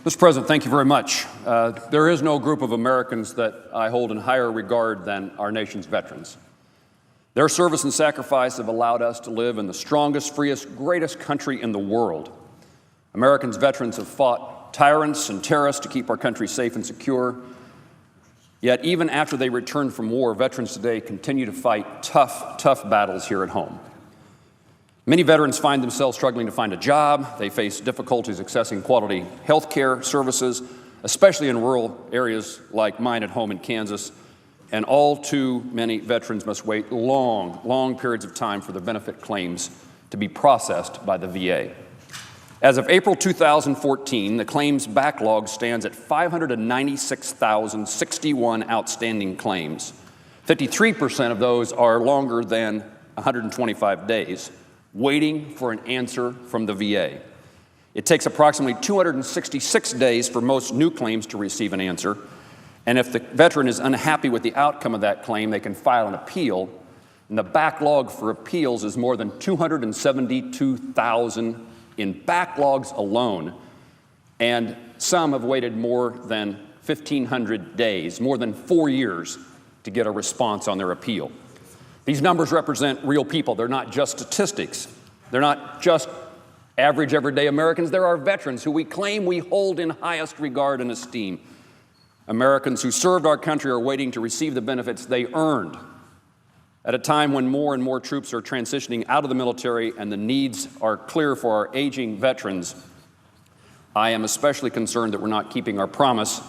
Mr. President, thank you very much. There is no group of Americans that I hold in higher regard than our nation's veterans. Their service and sacrifice have allowed us to live in the strongest, freest, greatest country in the world. Americans' veterans have fought tyrants and terrorists to keep our country safe and secure. Yet even after they return from war, veterans today continue to fight tough battles here at home. Many veterans find themselves struggling to find a job. They face difficulties accessing quality health care services, especially in rural areas like mine at home in Kansas. And all too many veterans must wait long periods of time for their benefit claims to be processed by the VA. As of April 2014, the claims backlog stands at 596,061 outstanding claims. 53% of those are longer than 125 days, waiting for an answer from the VA. It takes approximately 266 days for most new claims to receive an answer, and if the veteran is unhappy with the outcome of that claim, they can file an appeal, and the backlog for appeals is more than 272,000 in backlogs alone, and some have waited more than 1,500 days, more than 4 years, to get a response on their appeal. These numbers represent real people. They're not just statistics. They're not just average, everyday Americans. There are veterans who we claim we hold in highest regard and esteem. Americans who served our country are waiting to receive the benefits they earned at a time when more and more troops are transitioning out of the military and the needs are clear for our aging veterans. I am especially concerned that we're not keeping our promise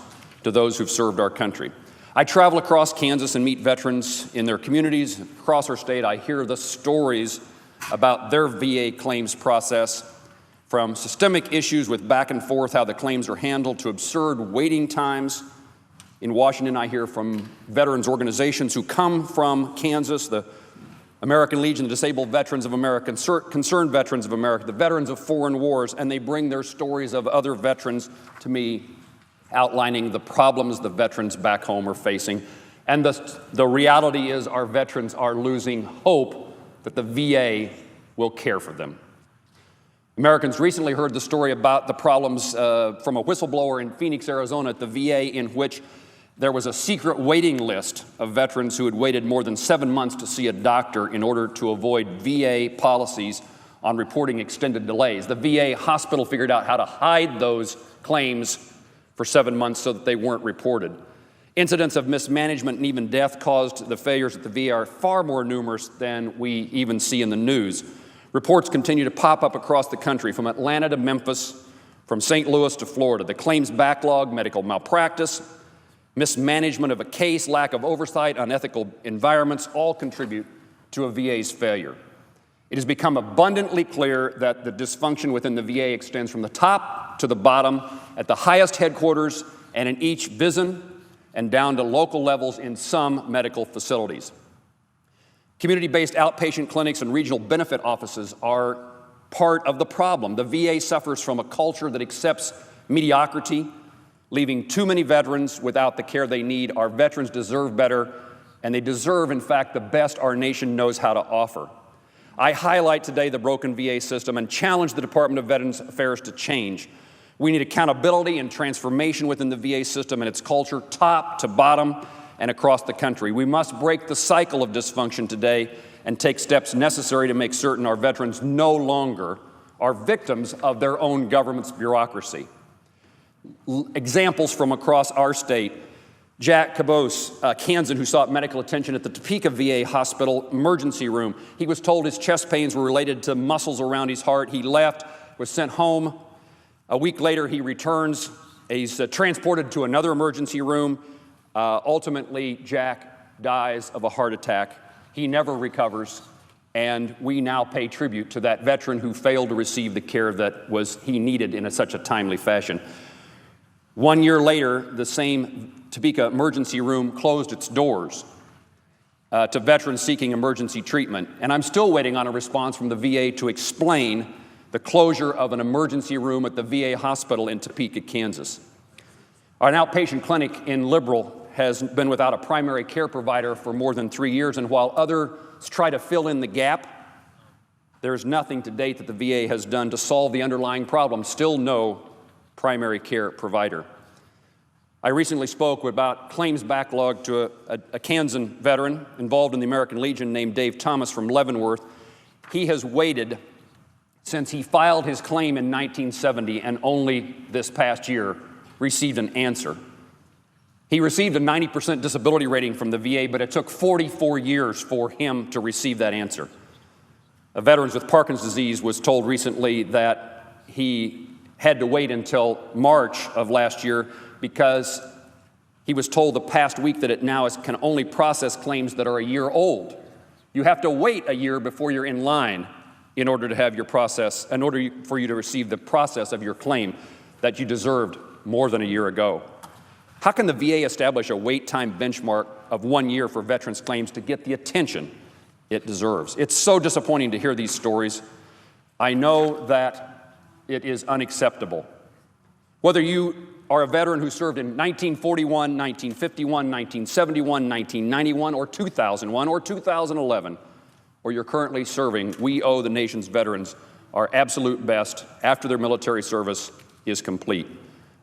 to those who've served our country. I travel across Kansas and meet veterans in their communities. Across our state, I hear the stories about their VA claims process, from systemic issues with back and forth, how the claims are handled, to absurd waiting times. In Washington, I hear from veterans organizations who come from Kansas, the American Legion, the Disabled Veterans of America, Concerned Veterans of America, the Veterans of Foreign Wars, and they bring their stories of other veterans to me, outlining the problems the veterans back home are facing. And the reality is our veterans are losing hope that the VA will care for them. Americans recently heard the story about the problems from a whistleblower in Phoenix, Arizona at the VA, in which there was a secret waiting list of veterans who had waited more than 7 months to see a doctor in order to avoid VA policies on reporting extended delays. The VA hospital figured out how to hide those claims for 7 months so that they weren't reported. Incidents of mismanagement and even death caused the failures at the VA are far more numerous than we even see in the news. Reports continue to pop up across the country, from Atlanta to Memphis, from St. Louis to Florida. The claims backlog, medical malpractice, mismanagement of a case, lack of oversight, unethical environments all contribute to a VA's failure. It has become abundantly clear that the dysfunction within the VA extends from the top to the bottom, at the highest headquarters and in each VISN, and down to local levels in some medical facilities. Community-based outpatient clinics and regional benefit offices are part of the problem. The VA suffers from a culture that accepts mediocrity, leaving too many veterans without the care they need. Our veterans deserve better, and they deserve, in fact, the best our nation knows how to offer. I highlight today the broken VA system and challenge the Department of Veterans Affairs to change. We need accountability and transformation within the VA system and its culture, top to bottom and across the country. We must break the cycle of dysfunction today and take steps necessary to make certain our veterans no longer are victims of their own government's bureaucracy. Examples from across our state: Jack Cabos, Kansan, who sought medical attention at the Topeka VA hospital emergency room. He was told his chest pains were related to muscles around his heart. He left, was sent home. A week later, he returns. He's transported to another emergency room. Ultimately, Jack dies of a heart attack. He never recovers, and we now pay tribute to that veteran who failed to receive the care that he needed in such a timely fashion. 1 year later, the same Topeka emergency room closed its doors to veterans seeking emergency treatment, and I'm still waiting on a response from the VA to explain the closure of an emergency room at the VA hospital in Topeka, Kansas. Our outpatient clinic in Liberal has been without a primary care provider for more than 3 years, and while others try to fill in the gap, there's nothing to date that the VA has done to solve the underlying problem. Still no primary care provider. I recently spoke about claims backlog to a Kansan veteran involved in the American Legion named Dave Thomas from Leavenworth. He has waited since he filed his claim in 1970 and only this past year received an answer. He received a 90% disability rating from the VA, but it took 44 years for him to receive that answer. A veteran with Parkinson's disease was told recently that he had to wait until March of last year because he was told the past week that it now can only process claims that are a year old. You have to wait a year before you're in line in order to have your process, in order for you to receive the process of your claim that you deserved more than a year ago. How can the VA establish a wait time benchmark of 1 year for veterans' claims to get the attention it deserves? It's so disappointing to hear these stories. I know that it is unacceptable. Whether you are a veteran who served in 1941, 1951, 1971, 1991, or 2001, or 2011, or you're currently serving, we owe the nation's veterans our absolute best after their military service is complete.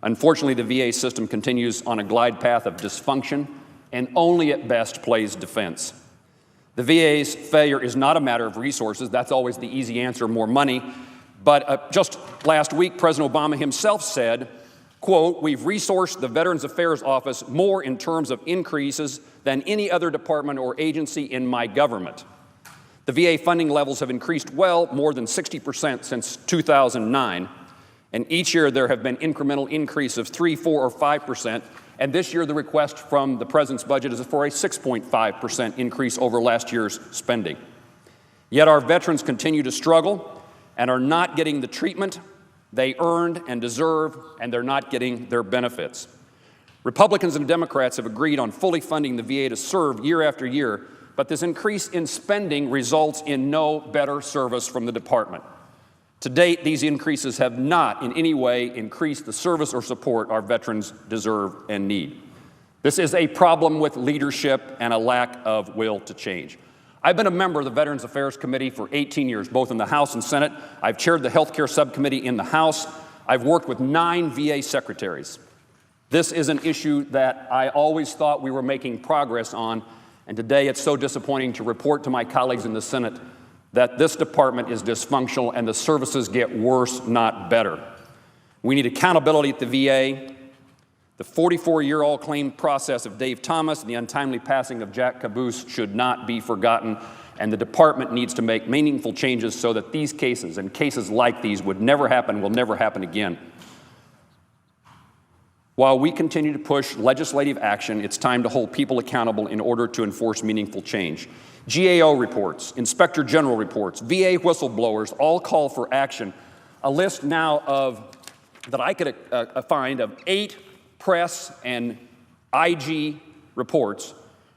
Unfortunately, the VA system continues on a glide path of dysfunction and only at best plays defense. The VA's failure is not a matter of resources. That's always the easy answer, more money. But just last week, President Obama himself said, quote, "We've resourced the Veterans Affairs Office more in terms of increases than any other department or agency in my government." The VA funding levels have increased well more than 60% since 2009. And each year there have been incremental increase of 3, 4, or 5%. And this year the request from the President's budget is for a 6.5% increase over last year's spending. Yet our veterans continue to struggle and are not getting the treatment they earned and deserve, and they're not getting their benefits. Republicans and Democrats have agreed on fully funding the VA to serve year after year, but this increase in spending results in no better service from the department. To date, these increases have not in any way increased the service or support our veterans deserve and need. This is a problem with leadership and a lack of will to change. I've been a member of the Veterans Affairs Committee for 18 years, both in the House and Senate. I've chaired the Health Care Subcommittee in the House. I've worked with 9 VA secretaries. This is an issue that I always thought we were making progress on, and today it's so disappointing to report to my colleagues in the Senate that this department is dysfunctional and the services get worse, not better. We need accountability at the VA. The 44-year-old claim process of Dave Thomas and the untimely passing of Jack Caboose should not be forgotten, and the department needs to make meaningful changes so that these cases and cases like these would never happen, will never happen again. While we continue to push legislative action, it's time to hold people accountable in order to enforce meaningful change. GAO reports, Inspector General reports, VA whistleblowers all call for action. A list now that I could find of 8 press and IG reports,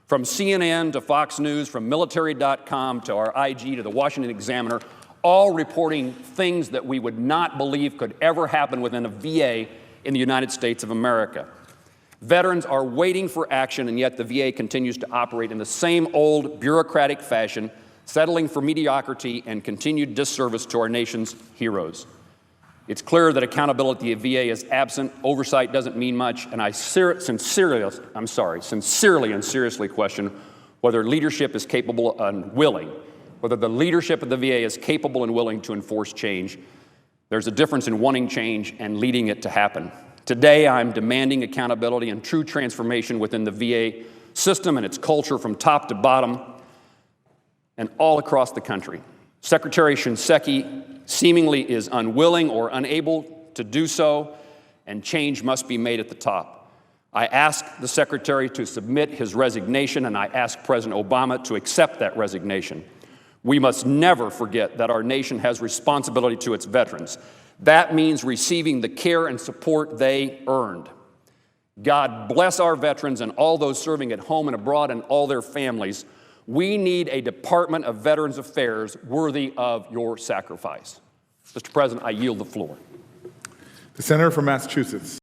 from CNN to Fox News, from military.com to our IG to the Washington Examiner, all reporting things that we would not believe could ever happen within a VA in the United States of America. Veterans are waiting for action, and yet the VA continues to operate in the same old bureaucratic fashion, settling for mediocrity and continued disservice to our nation's heroes. It's clear that accountability at VA is absent. Oversight doesn't mean much, and I sincerely and seriously question whether leadership is capable and willing, whether the leadership of the VA is capable and willing to enforce change. There's a difference in wanting change and leading it to happen. Today, I'm demanding accountability and true transformation within the VA system and its culture from top to bottom and all across the country. Secretary Shinseki seemingly is unwilling or unable to do so, and change must be made at the top. I ask the Secretary to submit his resignation, and I ask President Obama to accept that resignation. We must never forget that our nation has responsibility to its veterans. That means receiving the care and support they earned. God bless our veterans and all those serving at home and abroad and all their families. We need a Department of Veterans Affairs worthy of your sacrifice. Mr. President, I yield the floor. The Senator from Massachusetts.